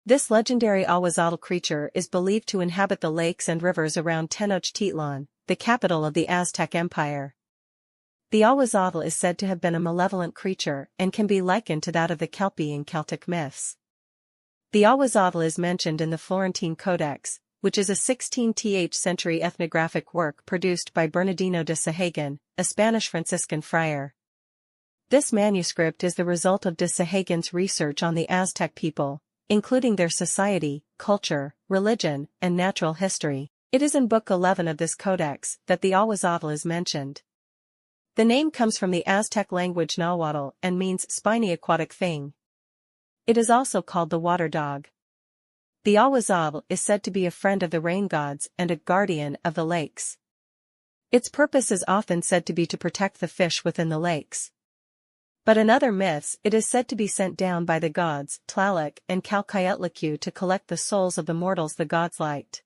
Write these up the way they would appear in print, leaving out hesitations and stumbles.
This legendary Ahuizotl creature is believed to inhabit the lakes and rivers around Tenochtitlan, the capital of the Aztec Empire. The Ahuizotl is said to have been a malevolent creature and can be likened to that of the Kelpie in Celtic myths. The Ahuizotl is mentioned in the Florentine Codex, which is a 16th century ethnographic work produced by Bernardino de Sahagun, a Spanish Franciscan friar. This manuscript is the result of de Sahagun's research on the Aztec people, including their society, culture, religion, and natural history. It is in Book 11 of this codex that the Ahuizotl is mentioned. The name comes from the Aztec language Nahuatl and means spiny aquatic thing. It is also called the water dog. The Ahuizotl is said to be a friend of the rain gods and a guardian of the lakes. Its purpose is often said to be to protect the fish within the lakes. But in other myths it is said to be sent down by the gods Tlāloc and Chalchiuhtlicue to collect the souls of the mortals the gods liked.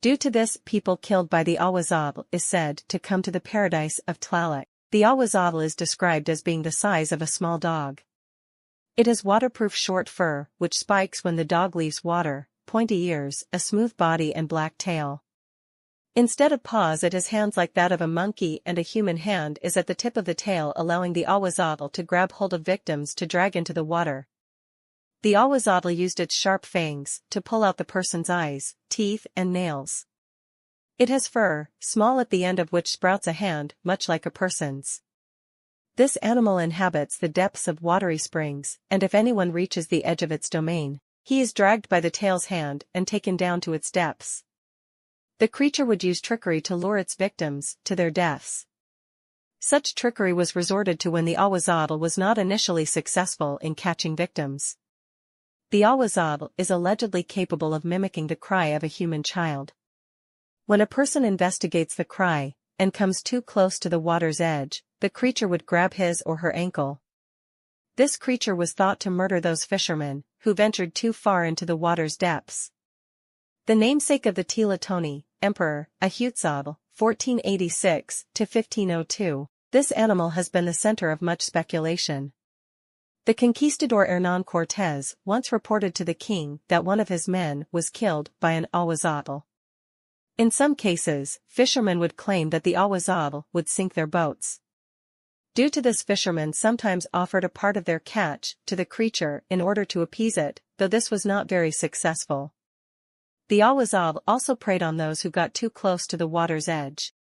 Due to this, people killed by the Ahuizotl is said to come to the paradise of Tlāloc. The Ahuizotl is described as being the size of a small dog. It has waterproof short fur, which spikes when the dog leaves water, pointy ears, a smooth body and black tail. Instead of paws it has hands like that of a monkey, and a human hand is at the tip of the tail, allowing the Ahuizotl to grab hold of victims to drag into the water. The Ahuizotl used its sharp fangs to pull out the person's eyes, teeth and nails. It has fur, small at the end of which sprouts a hand, much like a person's. This animal inhabits the depths of watery springs, and if anyone reaches the edge of its domain, he is dragged by the tail's hand and taken down to its depths. The creature would use trickery to lure its victims to their deaths. Such trickery was resorted to when the Ahuizotl was not initially successful in catching victims. The Ahuizotl is allegedly capable of mimicking the cry of a human child. When a person investigates the cry and comes too close to the water's edge, the creature would grab his or her ankle. This creature was thought to murder those fishermen who ventured too far into the water's depths. The namesake of the Tlāloc Emperor, Ahuizotl, 1486–1502, this animal has been the center of much speculation. The conquistador Hernán Cortés once reported to the king that one of his men was killed by an Ahuizotl. In some cases, fishermen would claim that the Ahuizotl would sink their boats. Due to this, fishermen sometimes offered a part of their catch to the creature in order to appease it, though this was not very successful. The Ahuizotl also preyed on those who got too close to the water's edge.